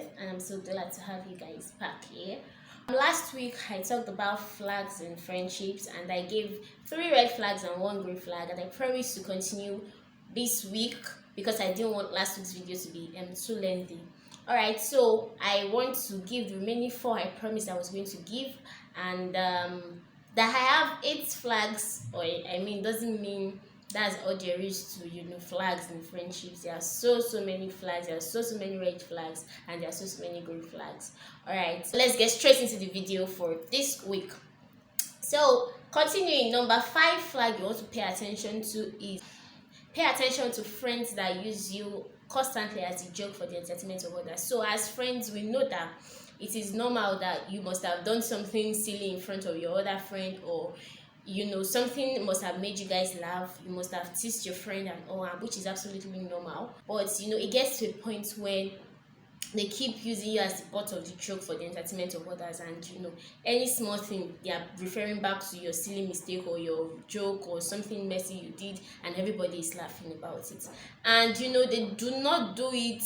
Elizabeth, and I'm so glad to have you guys back here. Last week I talked about flags in friendships, and I gave 3 red flags and 1 green flag, and I promised to continue this week because I didn't want last week's video to be too lengthy. Alright, so I want to give the remaining 4 I promised I was going to give, and that I have 8 flags, or I mean, doesn't mean that's all there is to flags in friendships. There are so many flags, there are so many red flags, and there are so many green flags. All right, so let's get straight into the video for this week. So continuing, number 5 flag you want to pay attention to is pay attention to friends that use you constantly as a joke for the entertainment of others. So as friends, we know that it is normal that you must have done something silly in front of your other friend, or something must have made you guys laugh. You must have teased your friend and all, which is absolutely normal. But it gets to a point when they keep using you as the butt of the joke for the entertainment of others, and any small thing they are referring back to your silly mistake or your joke or something messy you did, and everybody is laughing about it. And they do not do it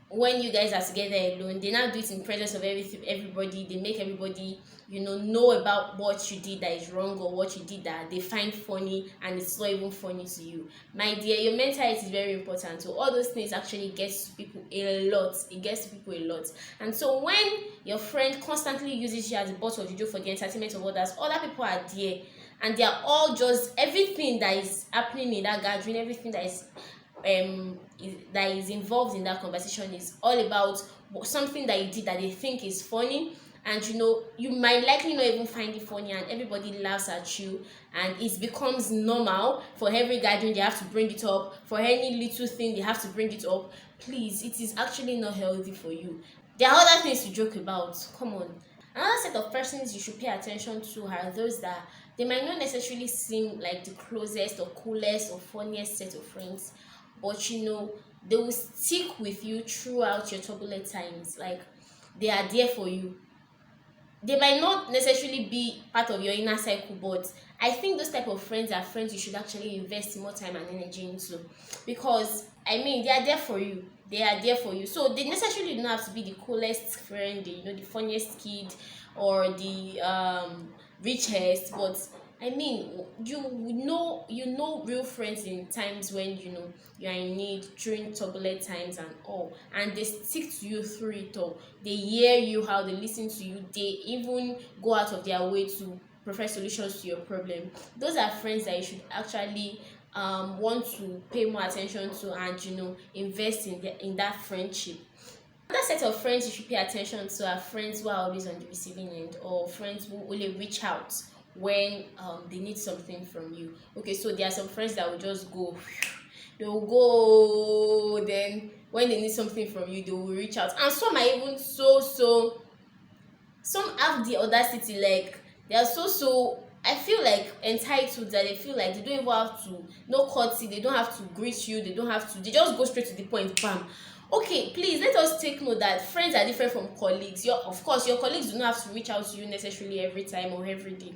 when you guys are together alone. They now do it in presence of everybody. They make everybody know about what you did that is wrong, or what you did that they find funny, and it's not even funny to you. My dear, your mental health is very important. So all those things actually gets to people a lot. It gets to people a lot. And so when your friend constantly uses you as the butt of the joke for the entertainment of others, other people are there, and they are all just, everything that is happening in that gathering, everything that is involved in that conversation is all about something that you did that they think is funny, and you might likely not even find it funny, and everybody laughs at you, and it becomes normal. For every gathering they have to bring it up, for any little thing they have to bring it up. Please, it is actually not healthy for you. There are other things to joke about. Come on. Another set of persons you should pay attention to are those that they might not necessarily seem like the closest or coolest or funniest set of friends, but they will stick with you throughout your turbulent times. Like, they are there for you. They might not necessarily be part of your inner circle, but I think those type of friends are friends you should actually invest more time and energy into, because they are there for you. They are there for you. So they necessarily don't have to be the coolest friend, the funniest kid, or the richest, but you know real friends in times when you are in need, during turbulent times and all, and they stick to you through it all. They hear you how, they listen to you, they even go out of their way to provide solutions to your problem. Those are friends that you should actually want to pay more attention to, and invest in that friendship. Another set of friends you should pay attention to are friends who are always on the receiving end, or friends who only reach out when they need something from you. Okay, so there are some friends that will just go, they will go, then when they need something from you, they will reach out. And some are even some have the audacity, like they are I feel like entitled, that they feel like they don't even have to, no courtesy, they don't have to greet you, they just go straight to the point, bam. Okay, please let us take note that friends are different from colleagues. Of course, your colleagues do not have to reach out to you necessarily every time or every day.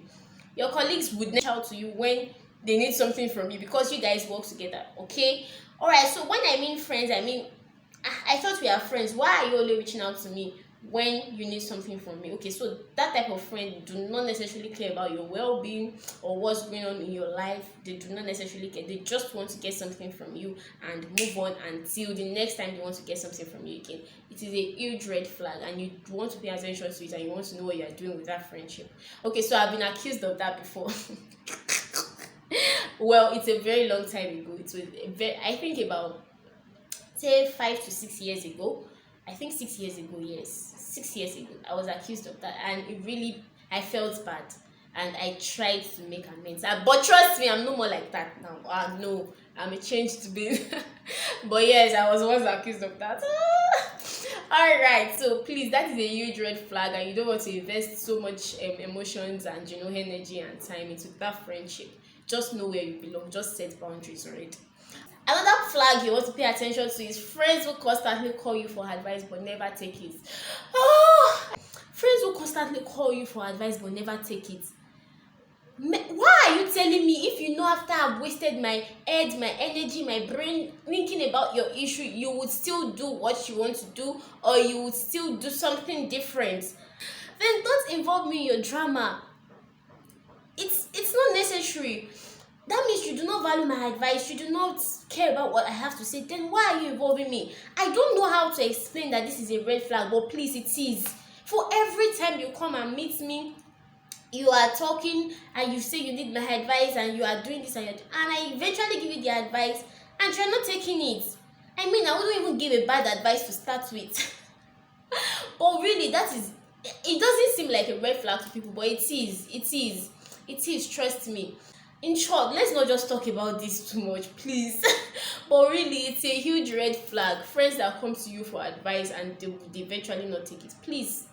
Your colleagues would reach out to you when they need something from you, because you guys work together. Okay, all right. So when I mean friends, I thought we are friends. Why are you only reaching out to me when you need something from me? Okay, so that type of friend do not necessarily care about your well-being or what's going on in your life. They do not necessarily care. They just want to get something from you and move on until the next time they want to get something from you again. It is a huge red flag, and you want to pay attention to it, and you want to know what you are doing with that friendship. Okay, so I've been accused of that before. Well, it's a very long time ago. It was I think about, say, 5 to 6 years ago. I think 6 years ago, yes. 6 years ago, I was accused of that, and I felt bad, and I tried to make amends. But trust me, I'm no more like that now. No, I'm a changed being. But yes, I was once accused of that. Alright, so please, that is a huge red flag, and you don't want to invest so much emotions and energy and time into that friendship. Just know where you belong. Just set boundaries already. Another flag you want to pay attention to is friends who constantly call you for advice but never take it. Friends who constantly call you for advice but never take it. Why are you telling me, if you know after I've wasted my head, my energy, my brain thinking about your issue, you would still do what you want to do, or you would still do something different? Then don't involve me in your drama. It's not necessary. That means you do not value my advice, you do not care about what I have to say. Then why are you involving me? I don't know how to explain that this is a red flag, but please, it is. For every time you come and meet me, you are talking and you say you need my advice, and you are doing this, and I eventually give you the advice and you're not taking it. I mean, I wouldn't even give a bad advice to start with. But really, that is, it doesn't seem like a red flag to people, but it is, trust me. In short, let's not just talk about this too much, please. But really, it's a huge red flag. Friends that come to you for advice and they eventually not take it, please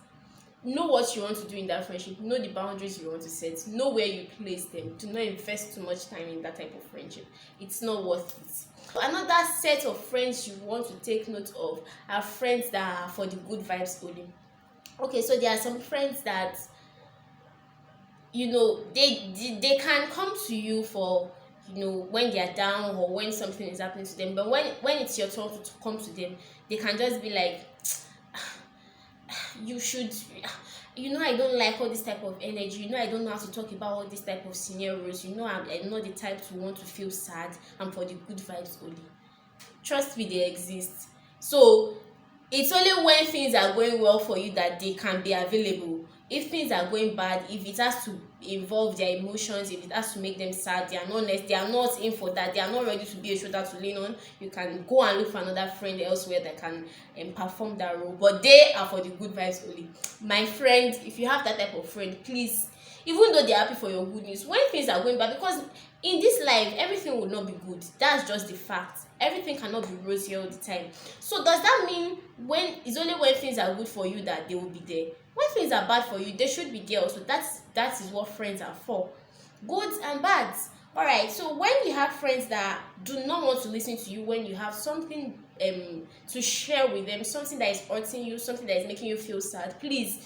know what you want to do in that friendship. Know the boundaries you want to set. Know where you place them. Do not invest too much time in that type of friendship. It's not worth it. Another set of friends you want to take note of are friends that are for the good vibes only. Okay, so there are some friends that, they can come to you for, when they are down or when something is happening to them. But when it's your turn to come to them, they can just be like, you should, I don't like all this type of energy. I don't know how to talk about all this type of scenarios. I'm not the type to want to feel sad. I'm for the good vibes only. Trust me, they exist. So it's only when things are going well for you that they can be available. If things are going bad, if it has to involve their emotions, if it has to make them sad, they are not in for that. They are not ready to be a shoulder to lean on. You can go and look for another friend elsewhere that can perform that role. But they are for the good vibes only. My friend, if you have that type of friend, please, even though they're happy for your good news, when things are going bad, because in this life everything will not be good. That's just the fact. Everything cannot be rosy all the time. So does that mean it's only when things are good for you that they will be there? When things are bad for you, they should be there also. That is what friends are for. Goods and bads. All right, so when you have friends that do not want to listen to you, when you have something to share with them, something that is hurting you, something that is making you feel sad, please,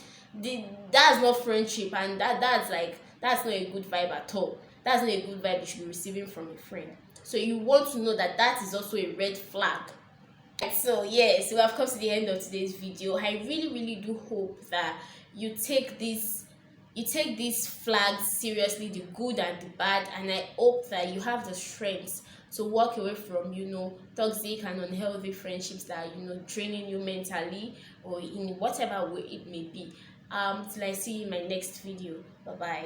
that's not friendship, and that's not a good vibe at all. That's not a good vibe you should be receiving from a friend. So you want to know that is also a red flag. So yes, we have come to the end of today's video. I really do hope that you take these flags seriously, the good and the bad, and I hope that you have the strength to walk away from toxic and unhealthy friendships that are draining you mentally or in whatever way it may be. Till I see you in my next video. Bye bye.